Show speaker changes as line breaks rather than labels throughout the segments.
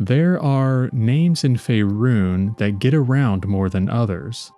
There are names in Faerûn that get around more than others.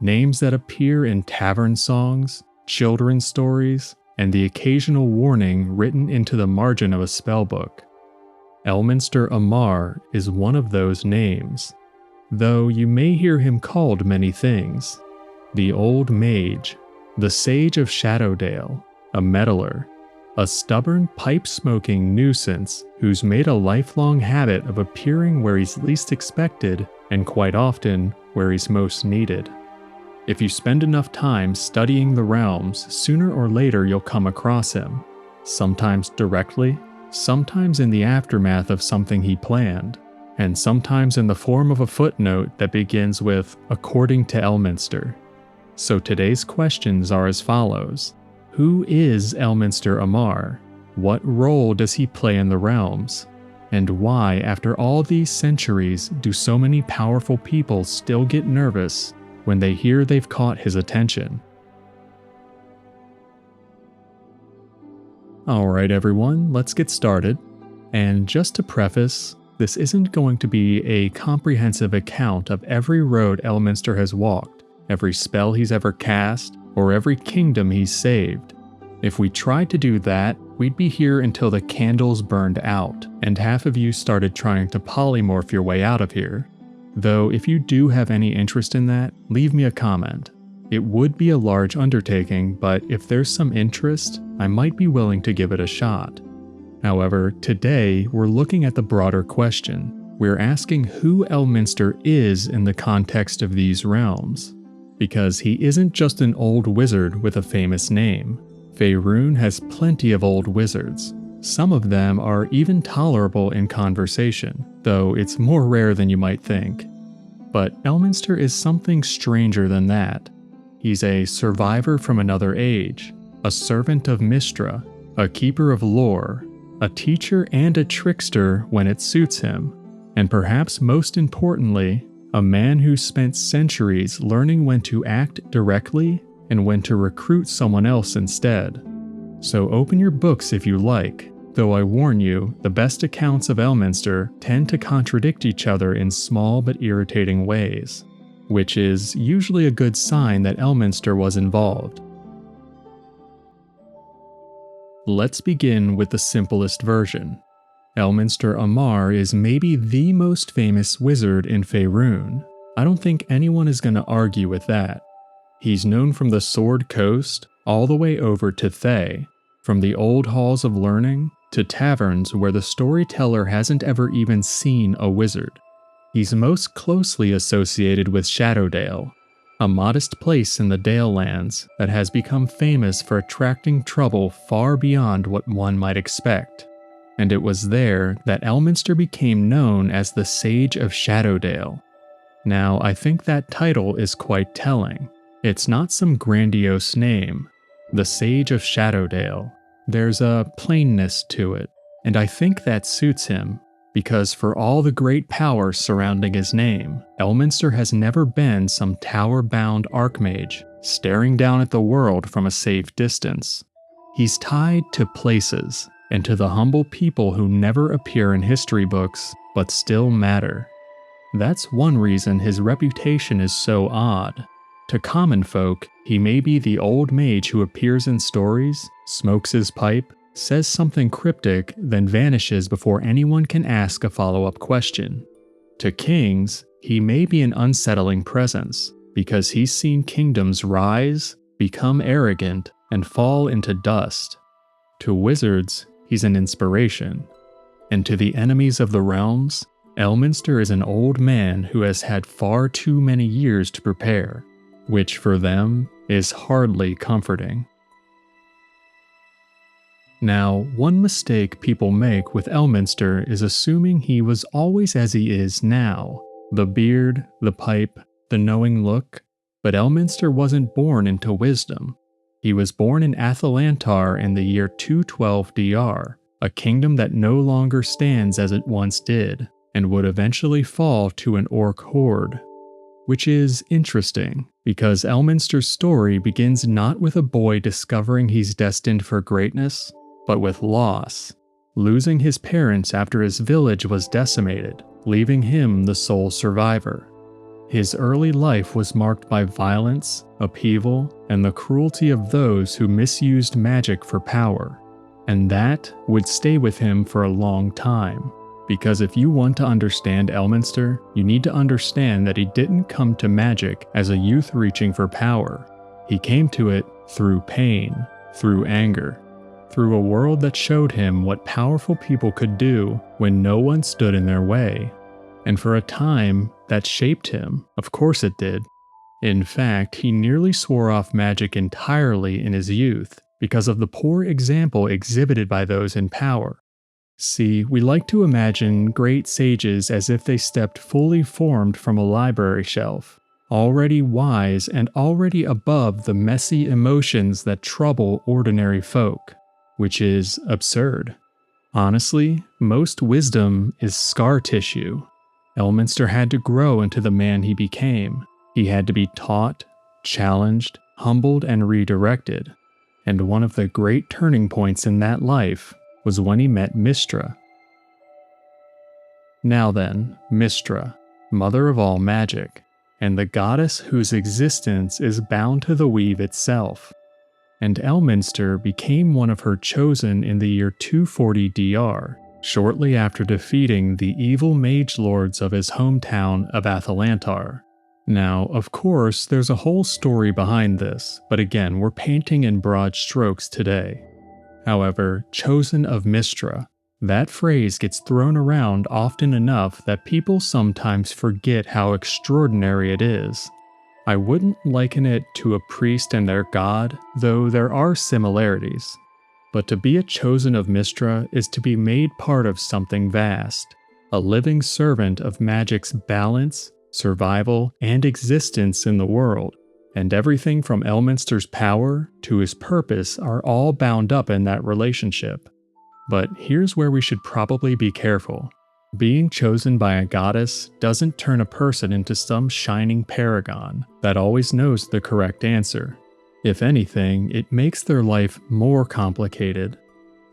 Names that appear in tavern songs, children's stories, and the occasional warning written into the margin of a spellbook. Elminster Aumar is one of those names, though you may hear him called many things. The Old Mage, the Sage of Shadowdale, a meddler, a stubborn pipe-smoking nuisance who's made a lifelong habit of appearing where he's least expected and quite often where he's most needed. If you spend enough time studying the realms, sooner or later you'll come across him, sometimes directly, sometimes in the aftermath of something he planned, and sometimes in the form of a footnote that begins with, "According to Elminster." So today's questions are as follows. Who is Elminster Aumar? What role does he play in the realms? And why, after all these centuries, do so many powerful people still get nervous when they hear they've caught his attention? Alright everyone, let's get started. And just to preface, this isn't going to be a comprehensive account of every road Elminster has walked, every spell he's ever cast, or every kingdom he's saved. If we tried to do that, we'd be here until the candles burned out, and half of you started trying to polymorph your way out of here. Though if you do have any interest in that, leave me a comment. It would be a large undertaking, but if there's some interest, I might be willing to give it a shot. However, today we're looking at the broader question. We're asking who Elminster is in the context of these realms. Because he isn't just an old wizard with a famous name. Faerûn has plenty of old wizards. Some of them are even tolerable in conversation, though it's more rare than you might think. But Elminster is something stranger than that. He's a survivor from another age, a servant of Mystra, a keeper of lore, a teacher and a trickster when it suits him, and perhaps most importantly, a man who spent centuries learning when to act directly and when to recruit someone else instead. So open your books if you like, though I warn you, the best accounts of Elminster tend to contradict each other in small but irritating ways, which is usually a good sign that Elminster was involved. Let's begin with the simplest version. Elminster Aumar is maybe the most famous wizard in Faerûn. I don't think anyone is going to argue with that. He's known from the Sword Coast all the way over to Thay, from the old halls of learning to taverns where the storyteller hasn't ever even seen a wizard. He's most closely associated with Shadowdale, a modest place in the Dale lands that has become famous for attracting trouble far beyond what one might expect. And it was there that Elminster became known as the Sage of Shadowdale. Now, I think that title is quite telling. It's not some grandiose name. The Sage of Shadowdale. There's a plainness to it, and I think that suits him, because for all the great power surrounding his name, Elminster has never been some tower-bound archmage staring down at the world from a safe distance. He's tied to places, and to the humble people who never appear in history books, but still matter. That's one reason his reputation is so odd. To common folk, he may be the old mage who appears in stories, smokes his pipe, says something cryptic, then vanishes before anyone can ask a follow-up question. To kings, he may be an unsettling presence, because he's seen kingdoms rise, become arrogant, and fall into dust. To wizards, he's an inspiration. And to the enemies of the realms, Elminster is an old man who has had far too many years to prepare, which for them is hardly comforting. Now, one mistake people make with Elminster is assuming he was always as he is now. The beard, the pipe, the knowing look. But Elminster wasn't born into wisdom. He was born in Athelantar in the year 212 DR, a kingdom that no longer stands as it once did, and would eventually fall to an orc horde. Which is interesting, because Elminster's story begins not with a boy discovering he's destined for greatness, but with loss. losing his parents after his village was decimated, leaving him the sole survivor. His early life was marked by violence, upheaval, and the cruelty of those who misused magic for power. And that would stay with him for a long time. Because if you want to understand Elminster, you need to understand that he didn't come to magic as a youth reaching for power. He came to it through pain, through anger, through a world that showed him what powerful people could do when no one stood in their way. And for a time, that shaped him. Of course it did. In fact, he nearly swore off magic entirely in his youth because of the poor example exhibited by those in power. See, we like to imagine great sages as if they stepped fully formed from a library shelf, already wise and already above the messy emotions that trouble ordinary folk, which is absurd. Honestly, most wisdom is scar tissue. Elminster had to grow into the man he became. He had to be taught, challenged, humbled, and redirected. And one of the great turning points in that life was when he met Mystra. Now then, Mystra, mother of all magic, and the goddess whose existence is bound to the weave itself. And Elminster became one of her chosen in the year 240 DR, shortly after defeating the evil mage lords of his hometown of Athelantar. Now, of course, there's a whole story behind this, but again, we're painting in broad strokes today. However, chosen of Mystra, that phrase gets thrown around often enough that people sometimes forget how extraordinary it is. I wouldn't liken it to a priest and their god, though there are similarities. But to be a chosen of Mystra is to be made part of something vast, a living servant of magic's balance, survival, and existence in the world, and everything from Elminster's power to his purpose are all bound up in that relationship. But here's where we should probably be careful. Being chosen by a goddess doesn't turn a person into some shining paragon that always knows the correct answer. If anything, it makes their life more complicated.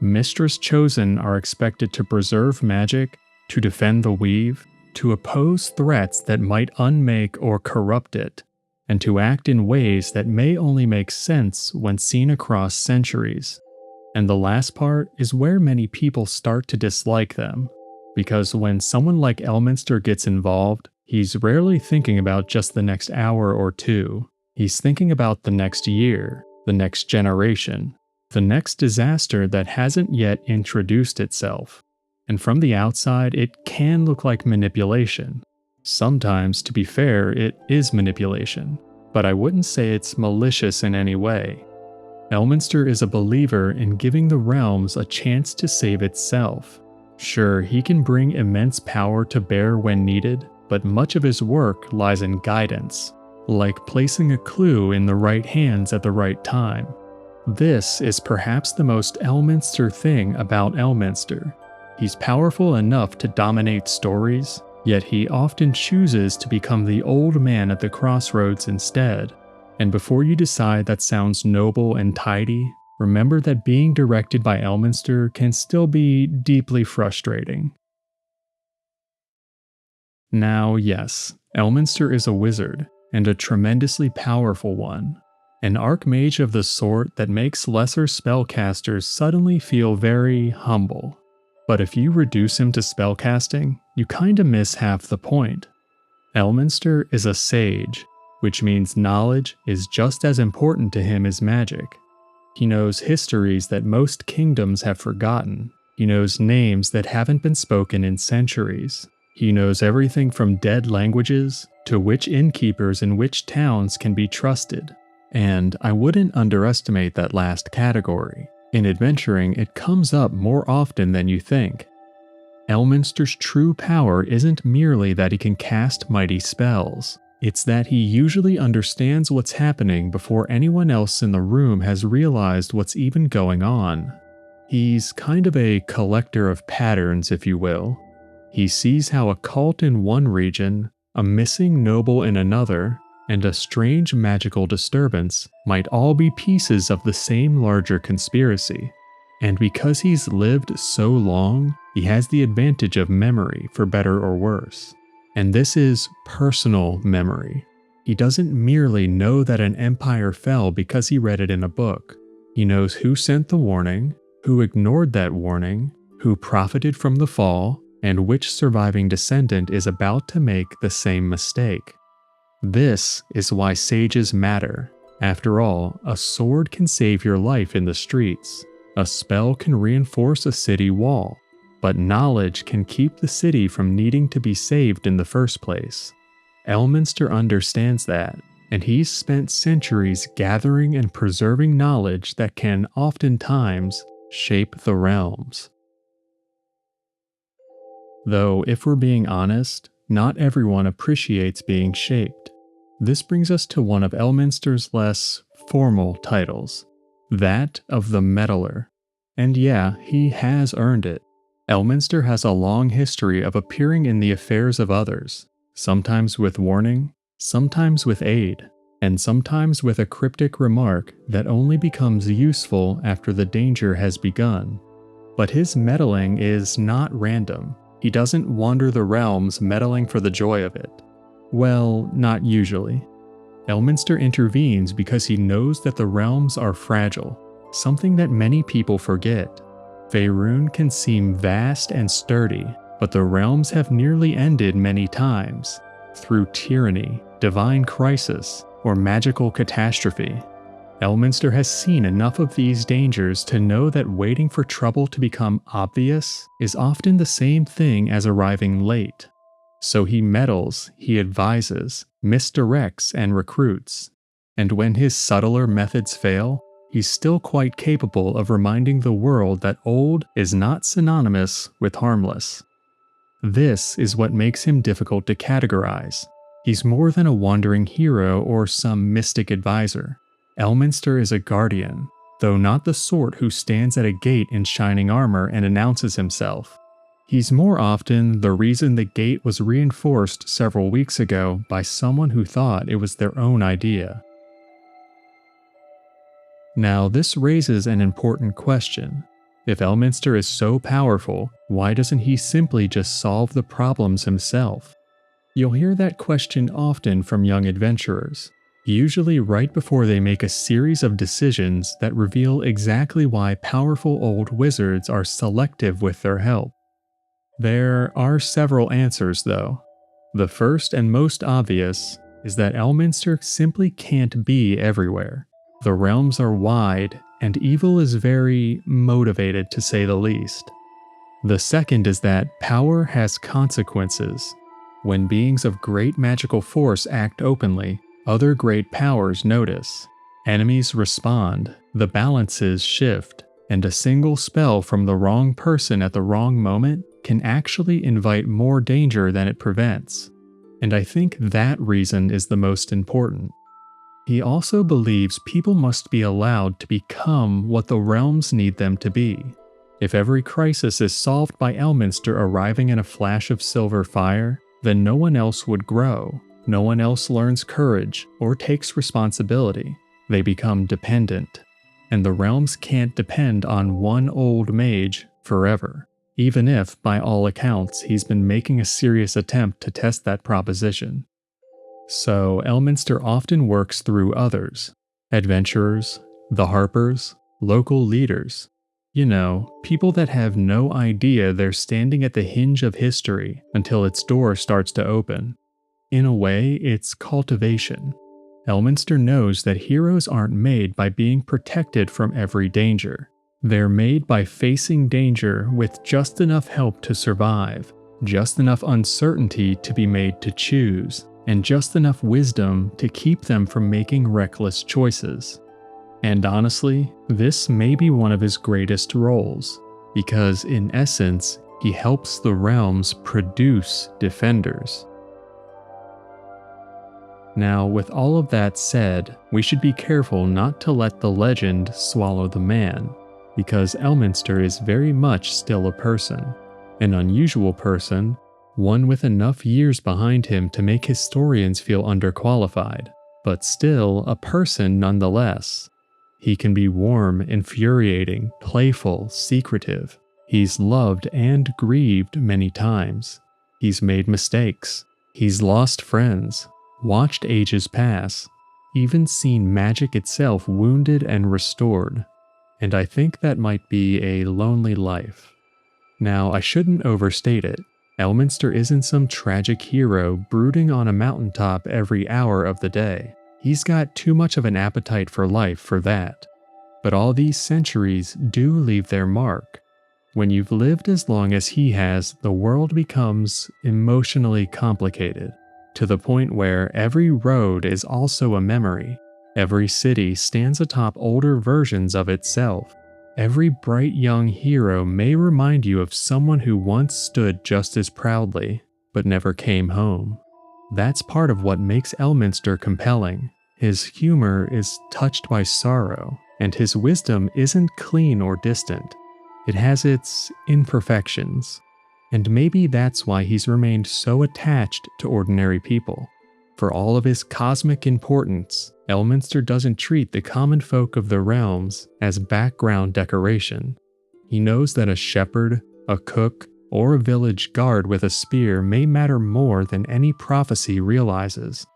Mystra's chosen are expected to preserve magic, to defend the weave, to oppose threats that might unmake or corrupt it, and to act in ways that may only make sense when seen across centuries. And the last part is where many people start to dislike them, because when someone like Elminster gets involved, he's rarely thinking about just the next hour or two. He's thinking about the next year, the next generation, the next disaster that hasn't yet introduced itself. And from the outside, it can look like manipulation. Sometimes, to be fair, it is manipulation, but I wouldn't say it's malicious in any way. Elminster is a believer in giving the realms a chance to save itself. Sure, he can bring immense power to bear when needed, but much of his work lies in guidance, like placing a clue in the right hands at the right time. This is perhaps the most Elminster thing about Elminster. He's powerful enough to dominate stories, yet he often chooses to become the old man at the crossroads instead. And before you decide that sounds noble and tidy, remember that being directed by Elminster can still be deeply frustrating. Now, yes, Elminster is a wizard, and a tremendously powerful one. An archmage of the sort that makes lesser spellcasters suddenly feel very humble. But if you reduce him to spellcasting, you kinda miss half the point. Elminster is a sage, which means knowledge is just as important to him as magic. He knows histories that most kingdoms have forgotten. He knows names that haven't been spoken in centuries. He knows everything from dead languages to which innkeepers in which towns can be trusted. And I wouldn't underestimate that last category. In adventuring, it comes up more often than you think. Elminster's true power isn't merely that he can cast mighty spells. It's that he usually understands what's happening before anyone else in the room has realized what's even going on. He's kind of a collector of patterns, if you will. He sees how a cult in one region, a missing noble in another, and a strange magical disturbance might all be pieces of the same larger conspiracy. And because he's lived so long, he has the advantage of memory, for better or worse. And this is personal memory. He doesn't merely know that an empire fell because he read it in a book. He knows who sent the warning, who ignored that warning, who profited from the fall, and which surviving descendant is about to make the same mistake. This is why sages matter. After all, a sword can save your life in the streets. A spell can reinforce a city wall. But knowledge can keep the city from needing to be saved in the first place. Elminster understands that, and he's spent centuries gathering and preserving knowledge that can oftentimes shape the realms. Though, if we're being honest, not everyone appreciates being shaped. This brings us to one of Elminster's less formal titles, that of the meddler. And yeah, he has earned it. Elminster has a long history of appearing in the affairs of others, sometimes with warning, sometimes with aid, and sometimes with a cryptic remark that only becomes useful after the danger has begun. But his meddling is not random. He doesn't wander the realms meddling for the joy of it. Well, not usually. Elminster intervenes because he knows that the realms are fragile, something that many people forget. Faerûn can seem vast and sturdy, but the realms have nearly ended many times, through tyranny, divine crisis, or magical catastrophe. Elminster has seen enough of these dangers to know that waiting for trouble to become obvious is often the same thing as arriving late. So he meddles, he advises, misdirects, and recruits. And when his subtler methods fail, he's still quite capable of reminding the world that old is not synonymous with harmless. This is what makes him difficult to categorize. He's more than a wandering hero or some mystic advisor. Elminster is a guardian, though not the sort who stands at a gate in shining armor and announces himself. He's more often the reason the gate was reinforced several weeks ago by someone who thought it was their own idea. Now, this raises an important question. If Elminster is so powerful, why doesn't he simply just solve the problems himself? You'll hear that question often from young adventurers, usually right before they make a series of decisions that reveal exactly why powerful old wizards are selective with their help. There are several answers, though. The first and most obvious is that Elminster simply can't be everywhere. The realms are wide, and evil is very motivated, to say the least. The second is that power has consequences. When beings of great magical force act openly, other great powers notice. Enemies respond, the balances shift, and a single spell from the wrong person at the wrong moment can actually invite more danger than it prevents. And I think that reason is the most important. He also believes people must be allowed to become what the realms need them to be. If every crisis is solved by Elminster arriving in a flash of silver fire, then no one else would grow. No one else learns courage or takes responsibility. They become dependent. And the realms can't depend on one old mage forever, even if, by all accounts, he's been making a serious attempt to test that proposition. So Elminster often works through others, adventurers, the harpers, local leaders. You know, people that have no idea they're standing at the hinge of history until its door starts to open. In a way, it's cultivation. Elminster knows that heroes aren't made by being protected from every danger. They're made by facing danger with just enough help to survive, just enough uncertainty to be made to choose, and just enough wisdom to keep them from making reckless choices. And honestly, this may be one of his greatest roles, because in essence, he helps the realms produce defenders. Now, with all of that said, we should be careful not to let the legend swallow the man, because Elminster is very much still a person, an unusual person, one with enough years behind him to make historians feel underqualified, but still a person nonetheless. He can be warm, infuriating, playful, secretive. He's loved and grieved many times. He's made mistakes. He's lost friends, watched ages pass, even seen magic itself wounded and restored. And I think that might be a lonely life. Now, I shouldn't overstate it. Elminster isn't some tragic hero brooding on a mountaintop every hour of the day. He's got too much of an appetite for life for that. But all these centuries do leave their mark. When you've lived as long as he has, the world becomes emotionally complicated, to the point where every road is also a memory. Every city stands atop older versions of itself. Every bright young hero may remind you of someone who once stood just as proudly, but never came home. That's part of what makes Elminster compelling. His humor is touched by sorrow, and his wisdom isn't clean or distant. It has its imperfections. And maybe that's why he's remained so attached to ordinary people. For all of his cosmic importance, Elminster doesn't treat the common folk of the realms as background decoration. He knows that a shepherd, a cook, or a village guard with a spear may matter more than any prophecy realizes.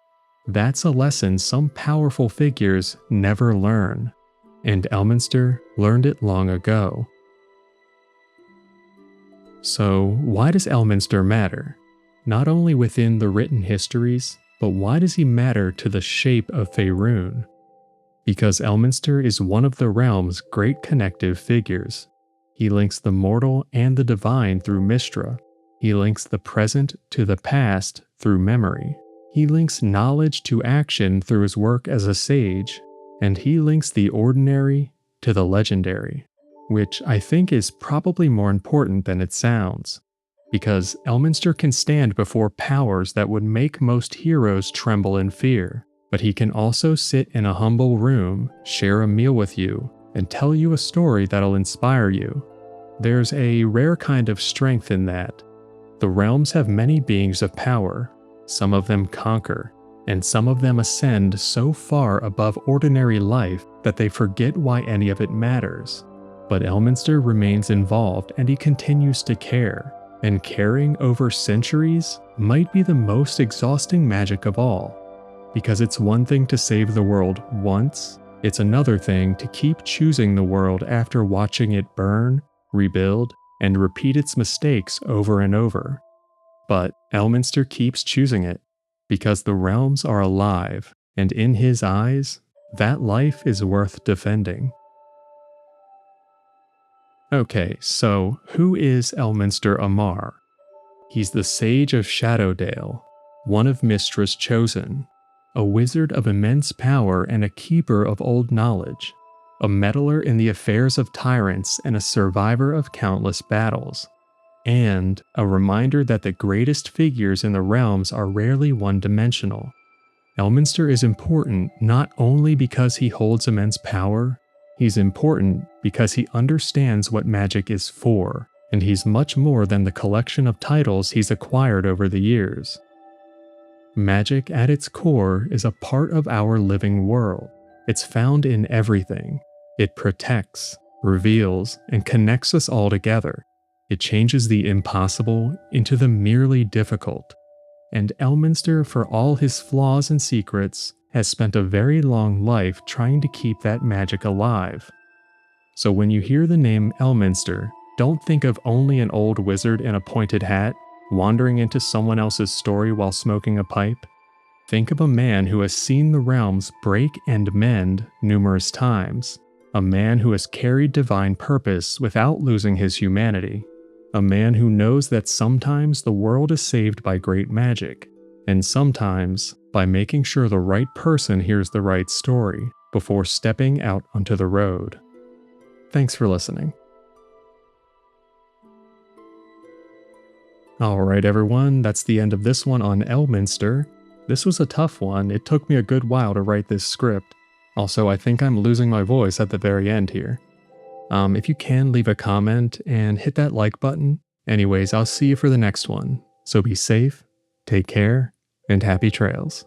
That's a lesson some powerful figures never learn, and Elminster learned it long ago. So, why does Elminster matter? Not only within the written histories, but why does he matter to the shape of Faerûn? Because Elminster is one of the realm's great connective figures. He links the mortal and the divine through Mystra. He links the present to the past through memory. He links knowledge to action through his work as a sage, and he links the ordinary to the legendary, which I think is probably more important than it sounds, because Elminster can stand before powers that would make most heroes tremble in fear, but he can also sit in a humble room, share a meal with you, and tell you a story that'll inspire you. There's a rare kind of strength in that. The realms have many beings of power. Some of them conquer, and some of them ascend so far above ordinary life that they forget why any of it matters. But Elminster remains involved, and he continues to care, and caring over centuries might be the most exhausting magic of all. Because it's one thing to save the world once, it's another thing to keep choosing the world after watching it burn, rebuild, and repeat its mistakes over and over. But Elminster keeps choosing it, because the realms are alive, and in his eyes, that life is worth defending. Okay, so who is Elminster Aumar? He's the Sage of Shadowdale, one of Mystra's chosen, a wizard of immense power and a keeper of old knowledge, a meddler in the affairs of tyrants and a survivor of countless battles, and a reminder that the greatest figures in the realms are rarely one-dimensional. Elminster is important not only because he holds immense power, he's important because he understands what magic is for, and he's much more than the collection of titles he's acquired over the years. Magic at its core is a part of our living world. It's found in everything. It protects, reveals, and connects us all together. It changes the impossible into the merely difficult. And Elminster, for all his flaws and secrets, has spent a very long life trying to keep that magic alive. So when you hear the name Elminster, don't think of only an old wizard in a pointed hat, wandering into someone else's story while smoking a pipe. Think of a man who has seen the realms break and mend numerous times. A man who has carried divine purpose without losing his humanity. A man who knows that sometimes the world is saved by great magic, and sometimes by making sure the right person hears the right story before stepping out onto the road. Thanks for listening. Alright everyone, that's the end of this one on Elminster. This was a tough one. It took me a good while to write this script. Also, I think I'm losing my voice at the very end here. If you can, leave a comment and hit that like button. Anyways, I'll see you for the next one. So be safe, take care, and happy trails.